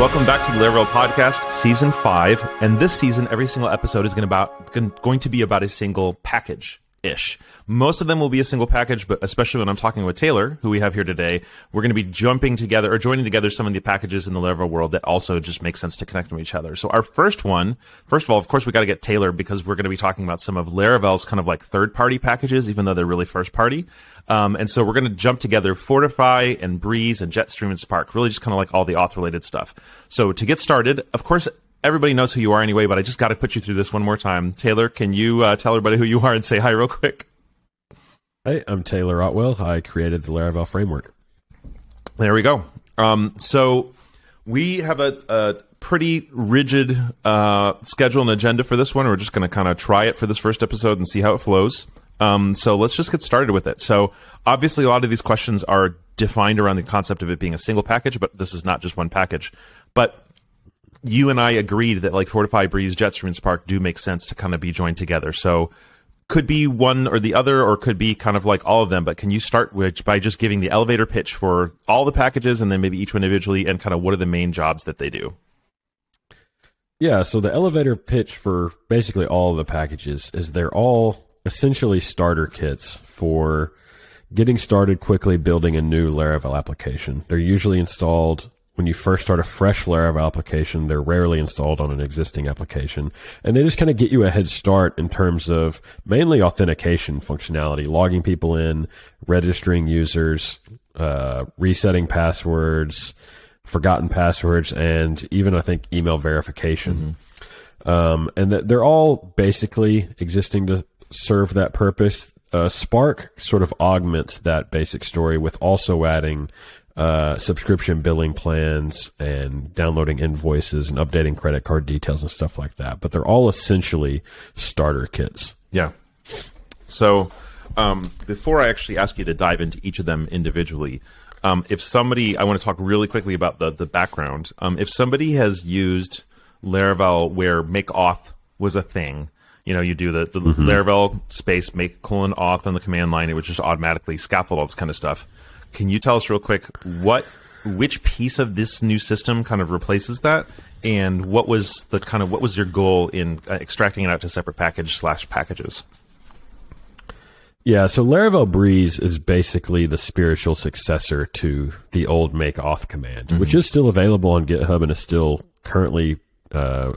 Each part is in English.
Welcome back to the Laravel Podcast, Season 5. And this season, every single episode is going to be about a single package-ish. Most of them will be a single package, but especially when I'm talking with Taylor, who we have here today, we're going to be joining together some of the packages in the Laravel world that also just make sense to connect with each other. So our first of all, of course, we got to get Taylor because we're going to be talking about some of Laravel's kind of like third-party packages, even though they're really first-party. And so we're going to jump together Fortify and Breeze and Jetstream and Spark, really just kind of like all the auth-related stuff. So to get started, of course, everybody knows who you are anyway, but I just got to put you through this one more time. Taylor, can you tell everybody who you are and say hi real quick? Hey, I'm Taylor Otwell. I created the Laravel framework. There we go. So we have a pretty rigid schedule and agenda for this one. We're just going to kind of try it for this first episode and see how it flows. So let's just get started with it. So obviously a lot of these questions are defined around the concept of it being a single package, but this is not just one package. But you and I agreed that like Fortify, Breeze, Jetstream, and Spark do make sense to kind of be joined together. So could be one or the other, or could be kind of like all of them. But can you start by just giving the elevator pitch for all the packages and then maybe each one individually and kind of what are the main jobs that they do? Yeah, so the elevator pitch for basically all of the packages is they're all essentially starter kits for getting started quickly building a new Laravel application. They're usually installed when you first start a fresh Laravel application. They're rarely installed on an existing application. And they just kind of get you a head start in terms of mainly authentication functionality, logging people in, registering users, resetting passwords, forgotten passwords, and even, I think, email verification. Mm-hmm. And they're all basically existing to serve that purpose. Spark sort of augments that basic story with also adding subscription billing plans and downloading invoices and updating credit card details and stuff like that. But they're all essentially starter kits. Yeah. So before I actually ask you to dive into each of them individually, if somebody, I want to talk really quickly about the background. If somebody has used Laravel where make auth was a thing, you know, you do the mm-hmm. Laravel space make :auth on the command line, it would just automatically scaffold all this kind of stuff. Can you tell us real quick which piece of this new system kind of replaces that, and what was your goal in extracting it out to separate packages? Yeah, so Laravel Breeze is basically the spiritual successor to the old make auth command, mm-hmm. which is still available on GitHub and is still currently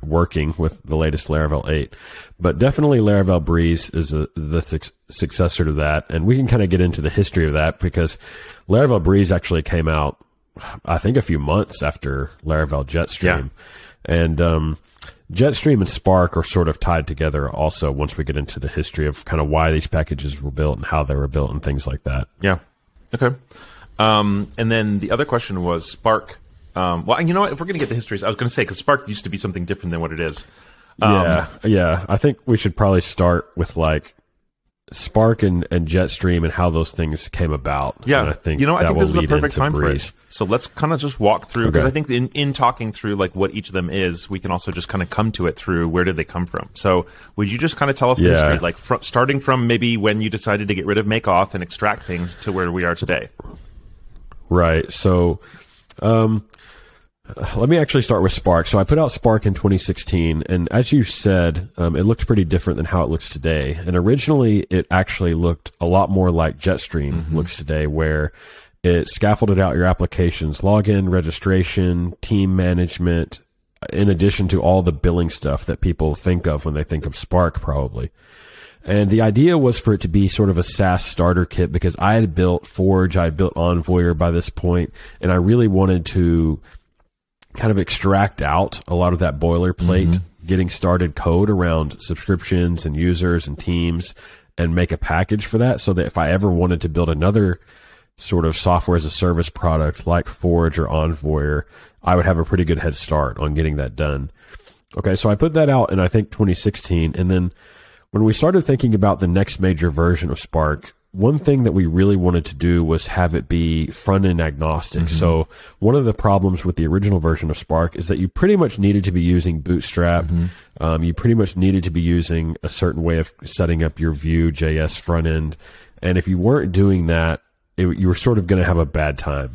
working with the latest Laravel 8. But definitely Laravel Breeze is the successor to that. And we can kind of get into the history of that because Laravel Breeze actually came out, I think, a few months after Laravel Jetstream. Yeah. And Jetstream and Spark are sort of tied together also once we get into the history of kind of why these packages were built and how they were built and things like that. Yeah. Okay. And then the other question was Spark. Well, you know what? If we're going to get the histories, I was going to say, because Spark used to be something different than what it is. Yeah. I think we should probably start with like Spark and Jetstream and how those things came about. Yeah. And I think this is a perfect time Breeze. for it. So let's kind of just walk through, because I think in talking through like what each of them is, we can also just kind of come to it through where did they come from. So would you just kind of tell us the history, like starting from maybe when you decided to get rid of make auth and extract things to where we are today? Right. So, let me actually start with Spark. So I put out Spark in 2016, and as you said, it looked pretty different than how it looks today. And originally, it actually looked a lot more like Jetstream mm-hmm. looks today, where it scaffolded out your application's login, registration, team management, in addition to all the billing stuff that people think of when they think of Spark, probably. And the idea was for it to be sort of a SaaS starter kit because I had built Forge, I had built Envoyer by this point, and I really wanted to kind of extract out a lot of that boilerplate, mm-hmm. getting started code around subscriptions and users and teams and make a package for that so that if I ever wanted to build another sort of software as a service product like Forge or Envoyer, I would have a pretty good head start on getting that done. Okay, so I put that out in, I think, 2016. And then when we started thinking about the next major version of Spark, one thing that we really wanted to do was have it be front-end agnostic. Mm-hmm. So one of the problems with the original version of Spark is that you pretty much needed to be using Bootstrap. Mm-hmm. You pretty much needed to be using a certain way of setting up your Vue.js front-end. And if you weren't doing that, you were sort of going to have a bad time.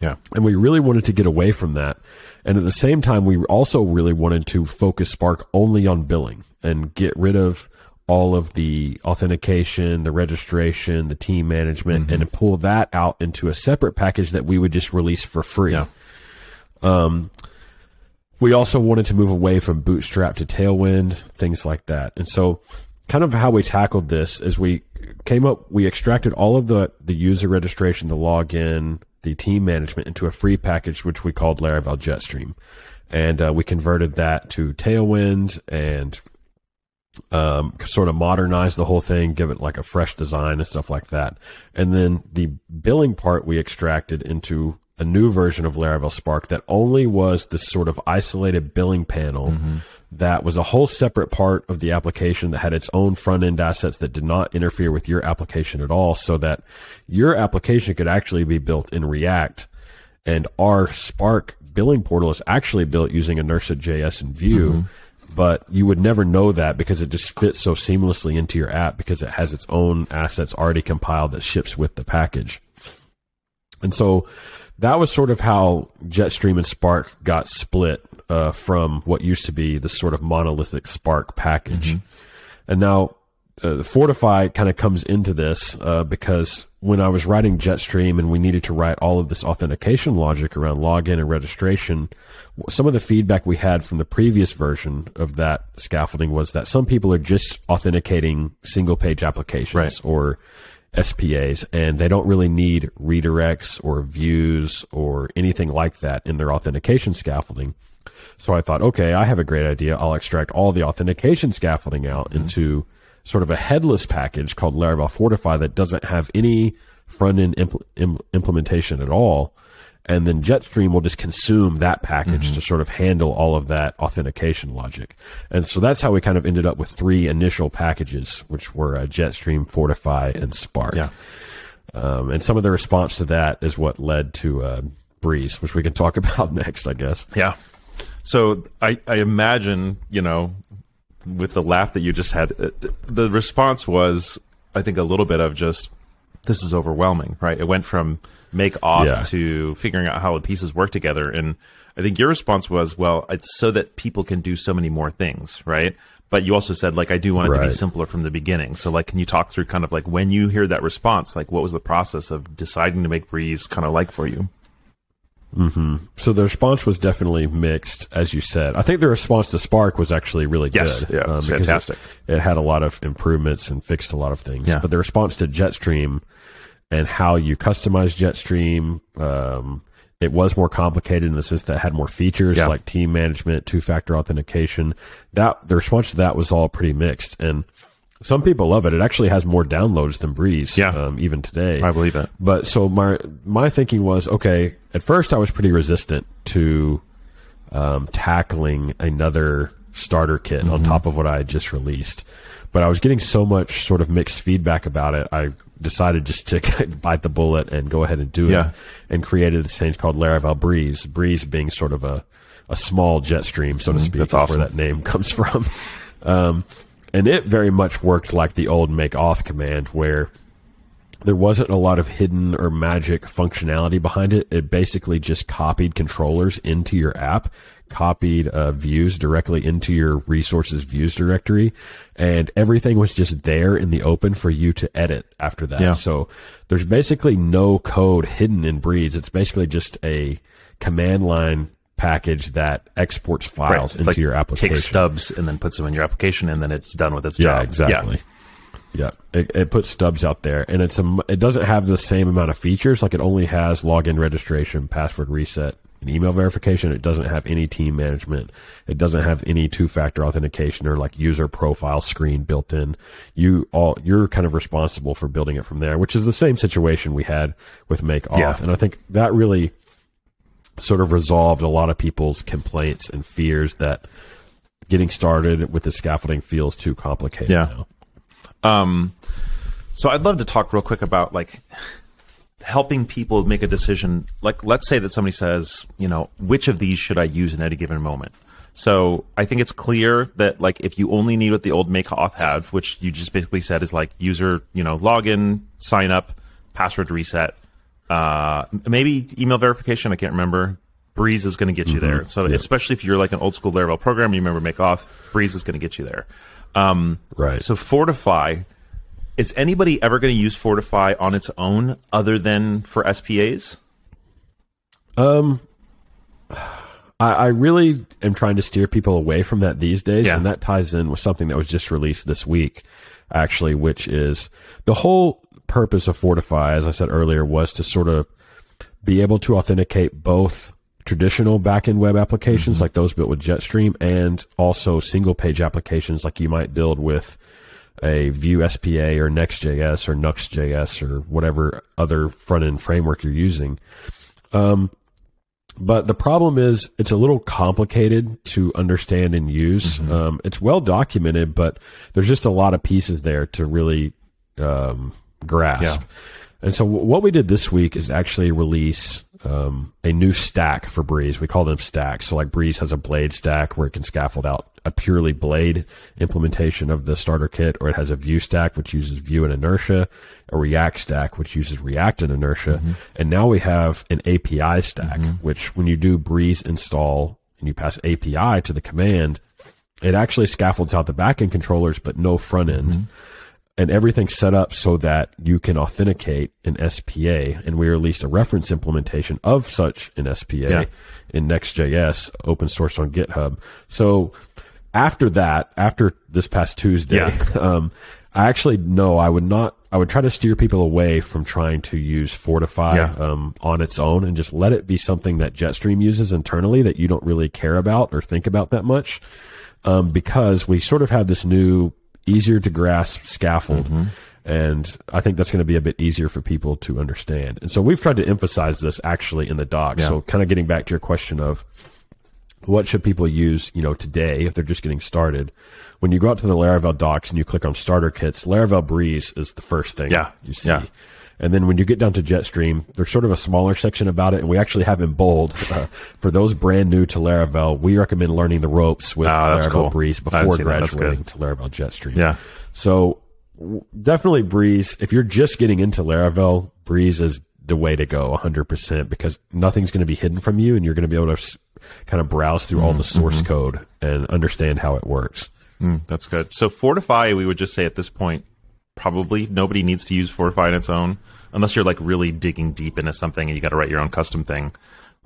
Yeah. And we really wanted to get away from that. And at the same time, we also really wanted to focus Spark only on billing and get rid of all of the authentication, the registration, the team management, and pull that out into a separate package that we would just release for free. Yeah. We also wanted to move away from Bootstrap to Tailwind, things like that. And so kind of how we tackled this is we extracted all of the user registration, the login, the team management into a free package, which we called Laravel Jetstream. And we converted that to Tailwind and sort of modernize the whole thing, give it like a fresh design and stuff like that. And then the billing part we extracted into a new version of Laravel Spark that only was this sort of isolated billing panel that was a whole separate part of the application that had its own front end assets that did not interfere with your application at all, so that your application could actually be built in React. And our Spark billing portal is actually built using a next.js and Vue, but you would never know that because it just fits so seamlessly into your app because it has its own assets already compiled that ships with the package. And so that was sort of how Jetstream and Spark got split from what used to be this sort of monolithic Spark package. And now Fortify kind of comes into this because when I was writing Jetstream and we needed to write all of this authentication logic around login and registration, some of the feedback we had from the previous version of that scaffolding was that some people are just authenticating single page applications or SPAs, and they don't really need redirects or views or anything like that in their authentication scaffolding. So I thought, okay, I have a great idea. I'll extract all the authentication scaffolding out into sort of a headless package called Laravel Fortify that doesn't have any front-end implementation at all. And then Jetstream will just consume that package to sort of handle all of that authentication logic. And so that's how we kind of ended up with three initial packages, which were Jetstream, Fortify, and Spark. Yeah. And some of the response to that is what led to Breeze, which we can talk about next, I guess. Yeah. So I imagine, with the laugh that you just had, the response was, I think, a little bit of just, this is overwhelming, right? It went from make auth to figuring out how the pieces work together. And I think your response was, well, it's so that people can do so many more things, right? But you also said, I do want it to be simpler from the beginning. So, can you talk through kind of when you hear that response, what was the process of deciding to make Breeze kind of for you? So the response was definitely mixed, as you said. I think the response to Spark was actually really good. Yeah, fantastic. It had a lot of improvements and fixed a lot of things. Yeah. But the response to Jetstream and how you customize Jetstream, it was more complicated in the sense that it had more features like team management, two-factor authentication. The response to that was all pretty mixed. And some people love it. It actually has more downloads than Breeze, even today. I believe it. But so my thinking was, okay, at first I was pretty resistant to tackling another starter kit on top of what I had just released. But I was getting so much sort of mixed feedback about it, I decided just to bite the bullet and go ahead and do it, and created this thing called Laravel Breeze. Breeze being sort of a small Jetstream, so to speak. That's awesome. Where that name comes from. And it very much worked like the old make auth command, where there wasn't a lot of hidden or magic functionality behind it. It basically just copied controllers into your app, copied views directly into your resources views directory, and everything was just there in the open for you to edit after that. Yeah. So there's basically no code hidden in Breeze. It's basically just a command line package that exports files into your application. Takes stubs and then puts them in your application, and then it's done with its job. Yeah, exactly. Yeah, it puts stubs out there, and it doesn't have the same amount of features. It only has login registration, password reset, and email verification. It doesn't have any team management. It doesn't have any two-factor authentication or user profile screen built in. You're kind of responsible for building it from there, which is the same situation we had with make auth, and I think that really sort of resolved a lot of people's complaints and fears that getting started with the scaffolding feels too complicated now. So I'd love to talk real quick about helping people make a decision. Let's say that somebody says, which of these should I use in any given moment? So I think it's clear that if you only need what the old make auth had, which you just basically said is user, login, sign up, password reset, maybe email verification. I can't remember. Breeze is going to get you there. So especially if you're like an old school Laravel program, you remember make auth, Breeze is going to get you there. Right. So Fortify, is anybody ever going to use Fortify on its own other than for SPAs? I really am trying to steer people away from that these days, and that ties in with something that was just released this week, actually, which is the whole purpose of Fortify, as I said earlier, was to sort of be able to authenticate both traditional backend web applications like those built with Jetstream and also single page applications like you might build with a Vue SPA or next.js or nuxt.js or whatever other front end framework you're using. But the problem is it's a little complicated to understand and use. It's well documented, but there's just a lot of pieces there to really grasp. Yeah. And so what we did this week is actually release a new stack for Breeze. We call them stacks. So like Breeze has a blade stack where it can scaffold out a purely blade implementation of the starter kit, or it has a Vue stack which uses Vue and inertia, a React stack which uses React and inertia. And now we have an API stack, which when you do Breeze install and you pass API to the command, it actually scaffolds out the backend controllers, but no front end. And everything's set up so that you can authenticate an SPA. And we released a reference implementation of such an SPA in Next.js, open source on GitHub. So after this past Tuesday, I actually I would try to steer people away from trying to use Fortify on its own and just let it be something that Jetstream uses internally that you don't really care about or think about that much. Because we sort of had this new easier to grasp scaffold. And I think that's going to be a bit easier for people to understand. And so we've tried to emphasize this actually in the docs. So kind of getting back to your question of what should people use, today if they're just getting started. When you go out to the Laravel docs and you click on starter kits, Laravel Breeze is the first thing you see. And then when you get down to Jetstream, there's sort of a smaller section about it, and we actually have in bold for those brand new to Laravel. We recommend learning the ropes with Laravel Breeze before graduating to Laravel Jetstream. So definitely Breeze. If you're just getting into Laravel, Breeze is the way to go 100% because nothing's going to be hidden from you, and you're going to be able to kind of browse through all the source code and understand how it works. That's good. So Fortify, we would just say at this point, probably nobody needs to use Fortify on its own unless you're like really digging deep into something and you got to write your own custom thing.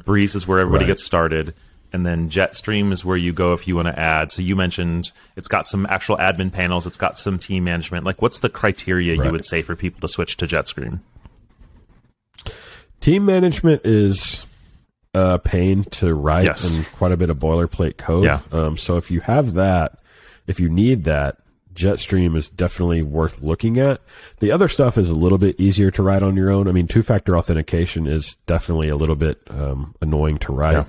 Breeze is where everybody gets started. And then Jetstream is where you go if you want to add. So you mentioned it's got some actual admin panels. It's got some team management. Like what's the criteria you would say for people to switch to Jetstream? Team management is a pain to write and quite a bit of boilerplate code. So if you have that, if you need that, Jetstream is definitely worth looking at. The other stuff is a little bit easier to write on your own. I mean, two-factor authentication is definitely a little bit annoying to write.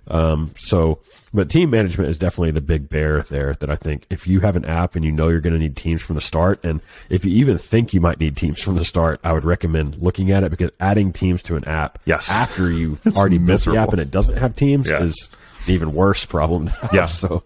But team management is definitely the big bear there that I think if you have an app and you're going to need teams from the start, and if you even think you might need teams from the start, I would recommend looking at it because adding teams to an app after you've already built the app and it doesn't have teams is an even worse problem. So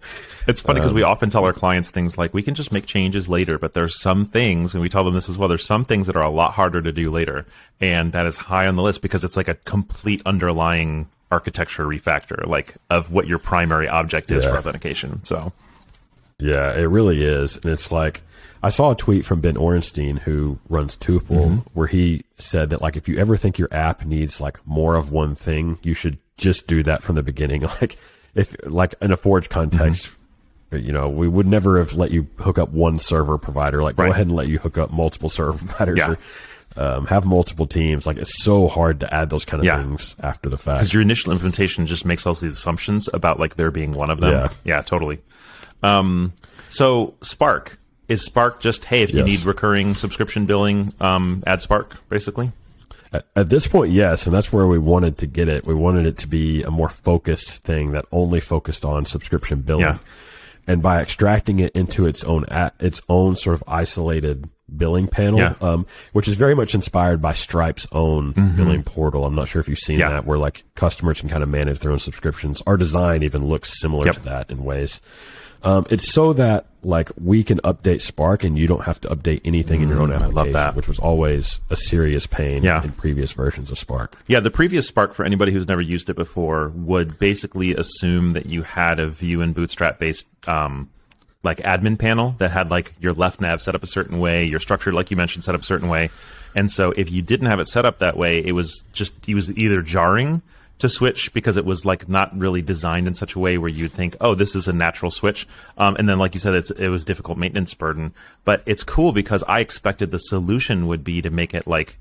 it's funny because we often tell our clients things like we can just make changes later, but there's some things, and we tell them this as well, there's some things that are a lot harder to do later. And that is high on the list because it's like a complete underlying architecture refactor, like of what your primary object is for authentication. So yeah, it really is. And it's like, I saw a tweet from Ben Orenstein who runs Tuple where he said that like, if you ever think your app needs like more of one thing, you should just do that from the beginning. Like if like in a Forge context, we would never have let you hook up one server provider. Like go ahead and let you hook up multiple server providers or have multiple teams. Like it's so hard to add those kind of things after the fact. Because your initial implementation just makes all these assumptions about like there being one of them. Yeah, totally. So Spark. Is Spark just, hey, if you need recurring subscription billing, add Spark, basically? At this point, yes, and that's where we wanted to get it. We wanted it to be a more focused thing that only focused on subscription billing. And by extracting it into its own sort of isolated billing panel, which is very much inspired by Stripe's own billing portal. I'm not sure if you've seen that, where like customers can kind of manage their own subscriptions. Our design even looks similar to that in ways. It's so that like we can update Spark and you don't have to update anything in your own application. I love that. Which was always a serious pain in previous versions of Spark. Yeah, the previous Spark, for anybody who's never used it before, would basically assume that you had a Vue and Bootstrap based like admin panel that had like your left nav set up a certain way, your structure, like you mentioned, set up a certain way. And so if you didn't have it set up that way, it was either jarring to switch because it was like not really designed in such a way where you'd think, oh, this is a natural switch. And then, like you said, it was difficult maintenance burden. But it's cool because I expected the solution would be to make it like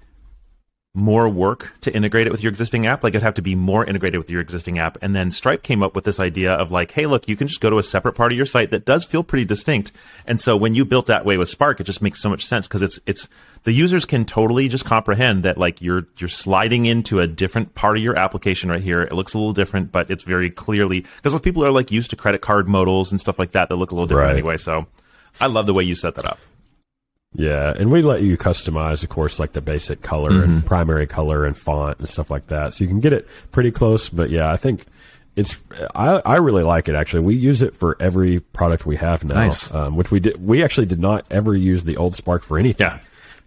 more work to integrate it with your existing app. Like it'd have to be more integrated with your existing app. And then Stripe came up with this idea of like, hey, look, you can just go to a separate part of your site that does feel pretty distinct. And so when you built that way with Spark, it just makes so much sense because it's the users can totally just comprehend that like you're sliding into a different part of your application right here. It looks a little different, but it's very clearly because people are like used to credit card modals and stuff like that look a little different anyway. So I love the way you set that up. Yeah, and we let you customize, of course, like the basic color and primary color and font and stuff like that. So you can get it pretty close. But yeah, I think I really like it, actually. We use it for every product we have now, which we actually did not ever use the old Spark for anything,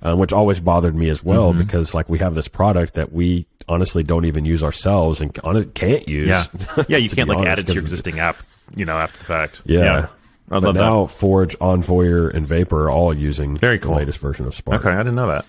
which always bothered me as well because like we have this product that we honestly don't even use ourselves and can't use. Yeah, you can't like add it to your existing app, after the fact. Yeah. But now Forge, Envoyer, and Vapor are all using the latest version of Spark. Okay, I didn't know that.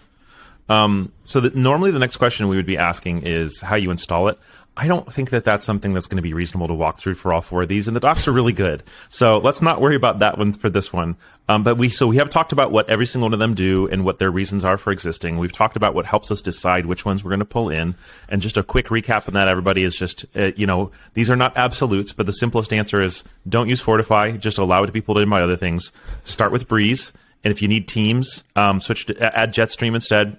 So normally the next question we would be asking is how you install it. I don't think that that's something that's going to be reasonable to walk through for all four of these, and the docs are really good. So let's not worry about that one for this one. But we have talked about what every single one of them do and what their reasons are for existing. We've talked about what helps us decide which ones we're going to pull in. And just a quick recap on that, everybody, is just, these are not absolutes, but the simplest answer is don't use Fortify. Just allow it to be pulled in by other things. Start with Breeze. And if you need Teams, switch to add Jetstream instead.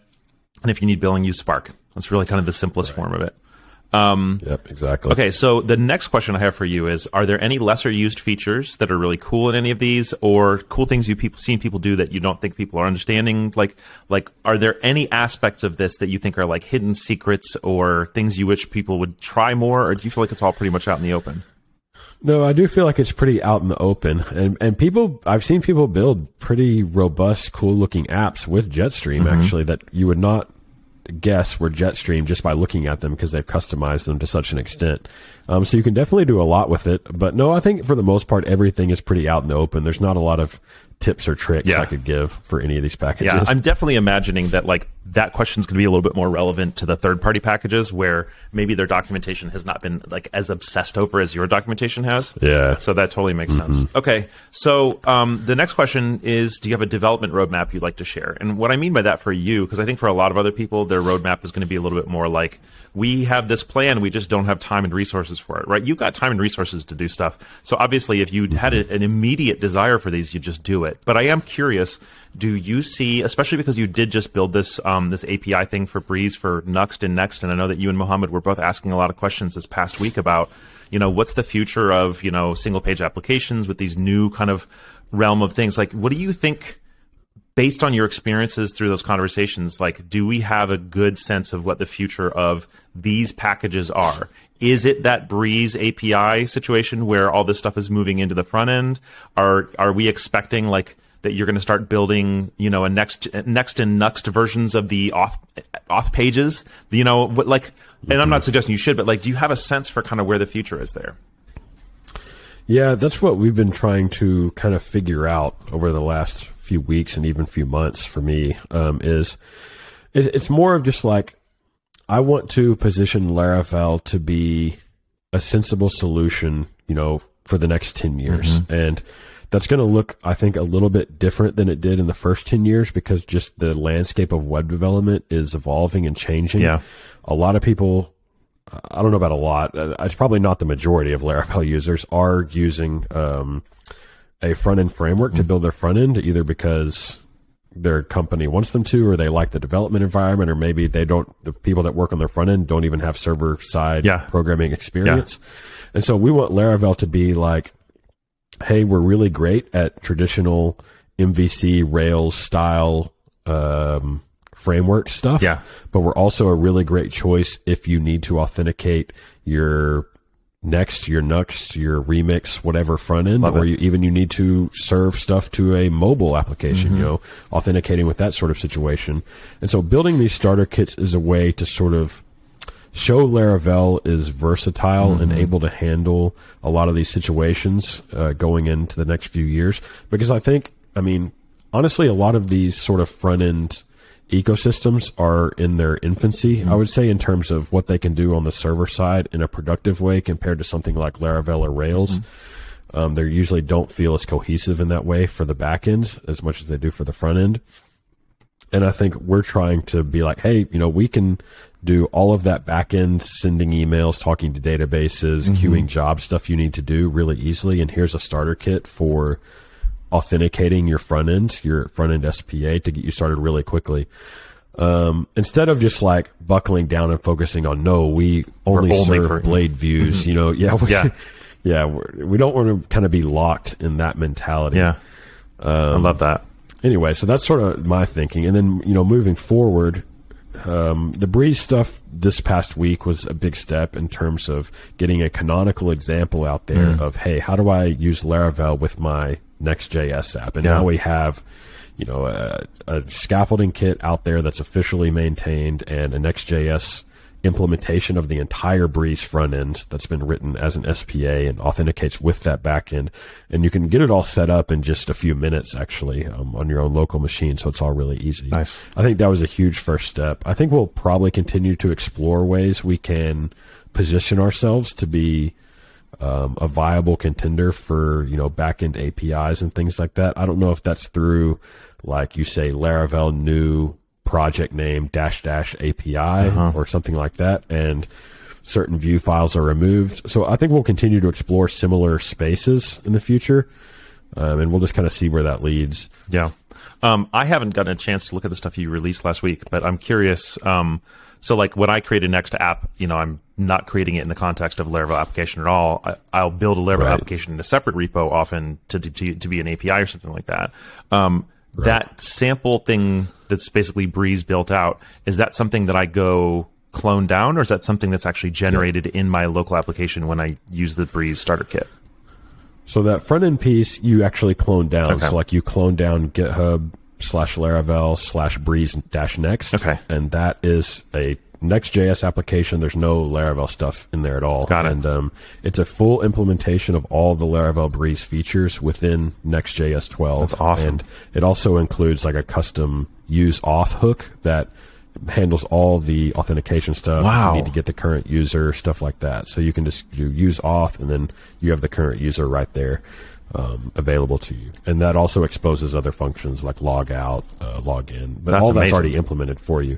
And if you need billing, use Spark. That's really kind of the simplest form of it. Yep, exactly. Okay, so the next question I have for you is, are there any lesser used features that are really cool in any of these, or cool things you've seen people do that you don't think people are understanding? Like, are there any aspects of this that you think are like hidden secrets or things you wish people would try more, or do you feel like it's all pretty much out in the open? No, I do feel like it's pretty out in the open, and people, I've seen people build pretty robust, cool looking apps with Jetstream actually that you would not guess were Jetstream just by looking at them because they've customized them to such an extent. So you can definitely do a lot with it. But no, I think for the most part, everything is pretty out in the open. There's not a lot of tips or tricks I could give for any of these packages. Yeah, I'm definitely imagining that like that question is going to be a little bit more relevant to the third-party packages where maybe their documentation has not been like as obsessed over as your documentation has. Yeah. So that totally makes sense. Okay, so the next question is, do you have a development roadmap you'd like to share? And what I mean by that for you, because I think for a lot of other people, their roadmap is going to be a little bit more like, we have this plan, we just don't have time and resources for it, right? You've got time and resources to do stuff. So obviously, if you had an immediate desire for these, you just do it. But I am curious, do you see, especially because you did just build this this API thing for Breeze for Nuxt and Next, and I know that you and Mohammed were both asking a lot of questions this past week about, what's the future of, single page applications with these new kind of realm of things? Like, what do you think, based on your experiences through those conversations, like, do we have a good sense of what the future of these packages are? Is it that Breeze API situation where all this stuff is moving into the front end? Are we expecting like that you're going to start building, a next and Nuxt versions of the auth pages? And I'm not suggesting you should, but like, do you have a sense for kind of where the future is there? Yeah, that's what we've been trying to kind of figure out over the last few weeks and even few months for me. It's more of just like, I want to position Laravel to be a sensible solution, for the next 10 years. And that's going to look, I think, a little bit different than it did in the first 10 years because just the landscape of web development is evolving and changing. Yeah. A lot of people, I don't know about a lot, it's probably not the majority of Laravel users are using a front-end framework to build their front end, either because their company wants them to, or they like the development environment, or maybe the people that work on their front end don't even have server-side programming experience. And so we want Laravel to be like, hey, we're really great at traditional MVC Rails style framework stuff, but we're also a really great choice if you need to authenticate your Next, your Nuxt, your Remix, whatever front end, or you need to serve stuff to a mobile application, you know, authenticating with that sort of situation. And so building these starter kits is a way to sort of show Laravel is versatile and able to handle a lot of these situations going into the next few years. Because I mean, honestly, a lot of these sort of front end ecosystems are in their infancy, I would say, in terms of what they can do on the server side in a productive way compared to something like Laravel or Rails. They usually don't feel as cohesive in that way for the back end as much as they do for the front end. And I think we're trying to be like, hey, you know, we can do all of that back end, sending emails, talking to databases, queuing jobs, stuff you need to do really easily. And here's a starter kit for authenticating your front end SPA to get you started really quickly. Instead of just like buckling down and focusing on, no, we only serve blade views, you know, we don't want to kind of be locked in that mentality. Yeah. I love that. Anyway, so that's sort of my thinking. And then, you know, moving forward, the Breeze stuff this past week was a big step in terms of getting a canonical example out there of, hey, how do I use Laravel with my next.js app? And now we have, you know, a scaffolding kit out there that's officially maintained and a next.js implementation of the entire Breeze front end that's been written as an SPA and authenticates with that back end. And you can get it all set up in just a few minutes, actually, on your own local machine. So it's all really easy. Nice. I think that was a huge first step. I think we'll probably continue to explore ways we can position ourselves to be a viable contender for, you know, back-end APIs and things like that. I don't know if that's through, like you say, Laravel new project name -- API or something like that, and certain view files are removed. So I think we'll continue to explore similar spaces in the future, and we'll just kind of see where that leads. Yeah. I haven't gotten a chance to look at the stuff you released last week, but I'm curious. So like when I create a Next app, you know, I'm not creating it in the context of a Laravel application at all. I'll build a Laravel application in a separate repo often to be an API or something like that. That sample thing that's basically Breeze built out, is that something that I go clone down, or is that something that's actually generated in my local application when I use the Breeze starter kit? So that front end piece you actually clone down. Okay. So like you clone down GitHub/Laravel/Breeze-Next. Okay. And that is a Next.js application. There's no Laravel stuff in there at all. Got it. And it's a full implementation of all the Laravel Breeze features within Next.js 12. That's awesome. And it also includes like a custom use auth hook that handles all the authentication stuff. Wow. If you need to get the current user, stuff like that. So you can just do use auth, and then you have the current user right there available to you. And that also exposes other functions like log out, log in. But all that's already implemented for you.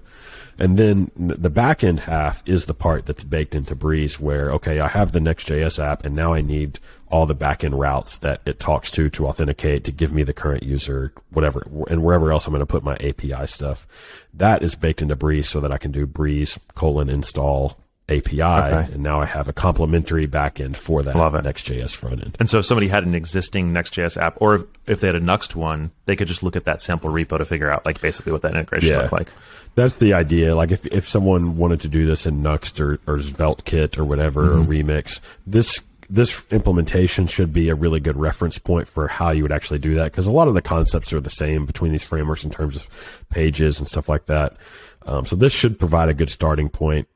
And then the back-end half is the part that's baked into Breeze where, okay, I have the Next.js app, and now I need all the back-end routes that it talks to authenticate, to give me the current user, whatever, and wherever else I'm going to put my API stuff. That is baked into Breeze so that I can do Breeze:install API, and now I have a complementary backend for that Next.js front end. And so if somebody had an existing Next.js app, or if they had a Nuxt one, they could just look at that sample repo to figure out like basically what that integration looked like. That's the idea. Like if someone wanted to do this in Nuxt or SvelteKit or whatever, or Remix, this implementation should be a really good reference point for how you would actually do that, because a lot of the concepts are the same between these frameworks in terms of pages and stuff like that. So this should provide a good starting point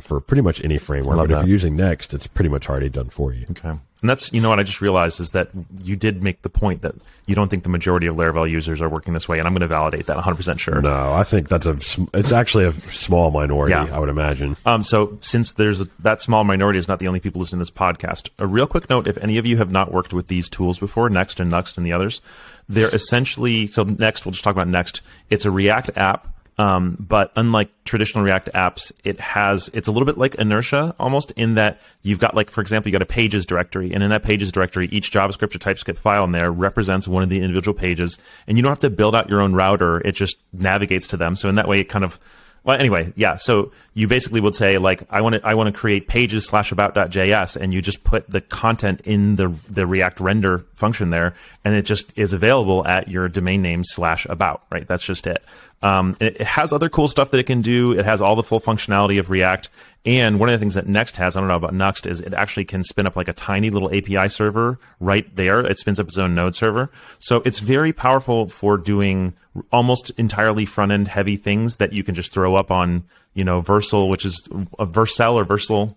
for pretty much any framework. But if you're using Next, it's pretty much already done for you. Okay. And that's, you know what I just realized is that you did make the point that you don't think the majority of Laravel users are working this way, and I'm going to validate that 100% sure. No, I think it's actually a small minority, I would imagine. So since that small minority is not the only people listening to this podcast, a real quick note, if any of you have not worked with these tools before, Next and Nuxt and the others, they're essentially, so Next, we'll just talk about Next. It's a React app. But unlike traditional React apps, it's a little bit like Inertia almost, in that you've got, like, for example, you got a pages directory, and in that pages directory, each JavaScript or TypeScript file in there represents one of the individual pages, and you don't have to build out your own router. It just navigates to them. So in that way, it kind of, well, anyway, yeah. So you basically would say, like, I want to create pages/about.js, and you just put the content in the React render function there, and it just is available at your domain name /about, right? That's just it. It has other cool stuff that it can do. It has all the full functionality of React. And one of the things that Next has, I don't know about Nuxt, is it actually can spin up like a tiny little API server right there. It spins up its own node server. So it's very powerful for doing almost entirely front-end heavy things that you can just throw up on, Versal, which is a Vercel or Versal,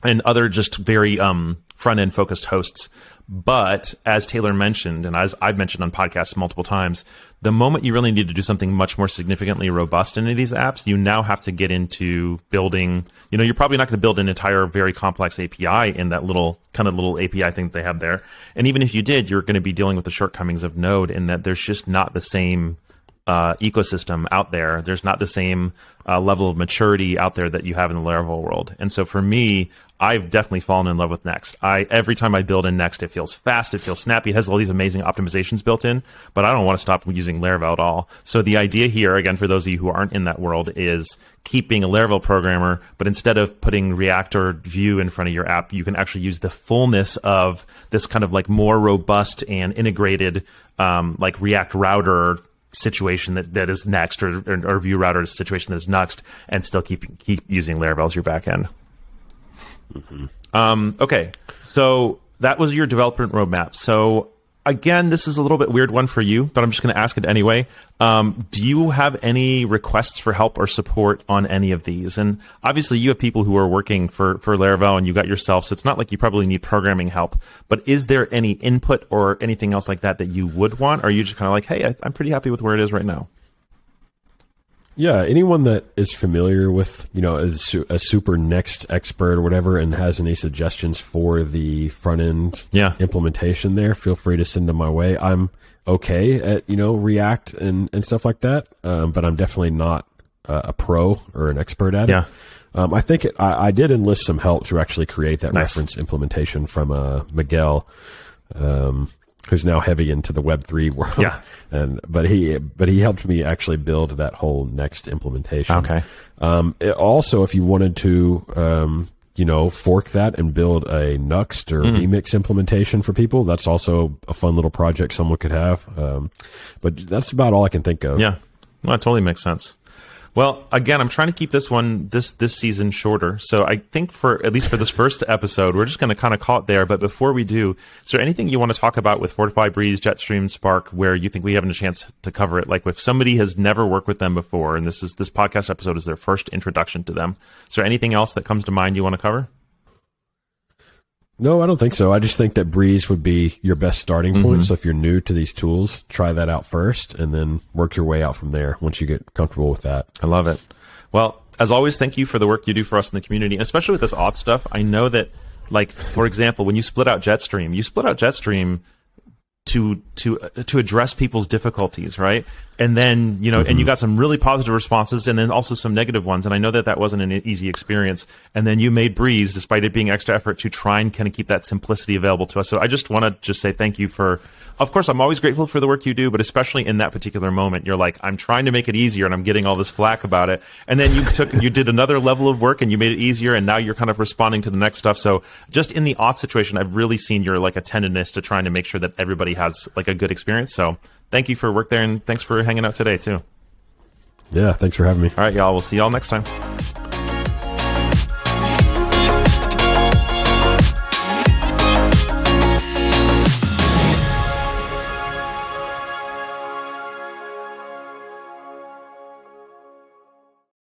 and other just very front-end focused hosts. But as Taylor mentioned, and as I've mentioned on podcasts multiple times, the moment you really need to do something much more significantly robust in any of these apps, you now have to get into building, you're probably not going to build an entire very complex API in that little API thing that they have there. And even if you did, you're going to be dealing with the shortcomings of Node in that there's just not the same ecosystem out there. There's not the same level of maturity out there that you have in the Laravel world. And so for me, I've definitely fallen in love with Next. Every time I build in Next, it feels fast, it feels snappy, it has all these amazing optimizations built in, but I don't want to stop using Laravel at all. So the idea here, again, for those of you who aren't in that world, is keep being a Laravel programmer, but instead of putting React or Vue in front of your app, you can actually use the fullness of this kind of like more robust and integrated like React router situation that is Next, or Vue router situation that is Nuxt, and still keep using Laravel as your backend. Okay, so that was your development roadmap. So again, this is a little bit weird one for you, but I'm just going to ask it anyway. Do you have any requests for help or support on any of these? And obviously, you have people who are working for Laravel, and you got yourself, so it's not like you probably need programming help. But is there any input or anything else like that you would want? Or are you just kind of like, hey, I'm pretty happy with where it is right now? Yeah, anyone that is familiar with, is a super Next expert or whatever and has any suggestions for the front end implementation there, feel free to send them my way. I'm okay at, React and stuff like that, but I'm definitely not a pro or an expert at it. I think I did enlist some help to actually create that reference implementation from Miguel, who's now heavy into the Web3 world. Yeah. But he helped me actually build that whole Next implementation. Okay. Also, if you wanted to, fork that and build a Nuxt or Remix implementation for people, that's also a fun little project someone could have. But that's about all I can think of. Yeah. Well, that totally makes sense. Well, again, I'm trying to keep this season shorter. So I think at least for this first episode, we're just going to kind of call it there. But before we do, is there anything you want to talk about with Fortify, Breeze, Jetstream, Spark, where you think we haven't a chance to cover it? Like if somebody has never worked with them before, and this podcast episode is their first introduction to them. Is there anything else that comes to mind you want to cover? No, I don't think so. I just think that Breeze would be your best starting point. So if you're new to these tools, try that out first and then work your way out from there once you get comfortable with that. I love it. Well, as always, thank you for the work you do for us in the community, and especially with this auth stuff. I know that, like, for example, when you split out Jetstream to address people's difficulties, right? And then, and you got some really positive responses and then also some negative ones. And I know that wasn't an easy experience. And then you made Breeze, despite it being extra effort, to try and kind of keep that simplicity available to us. So I just want to just say thank you for, of course, I'm always grateful for the work you do, but especially in that particular moment, you're like, I'm trying to make it easier and I'm getting all this flack about it. And then you did another level of work and you made it easier. And now you're kind of responding to the next stuff. So just in the auth situation, I've really seen your like attentiveness to trying to make sure that everybody has like a good experience. So thank you for work there, and thanks for hanging out today too. Yeah, thanks for having me. All right, y'all. We'll see y'all next time.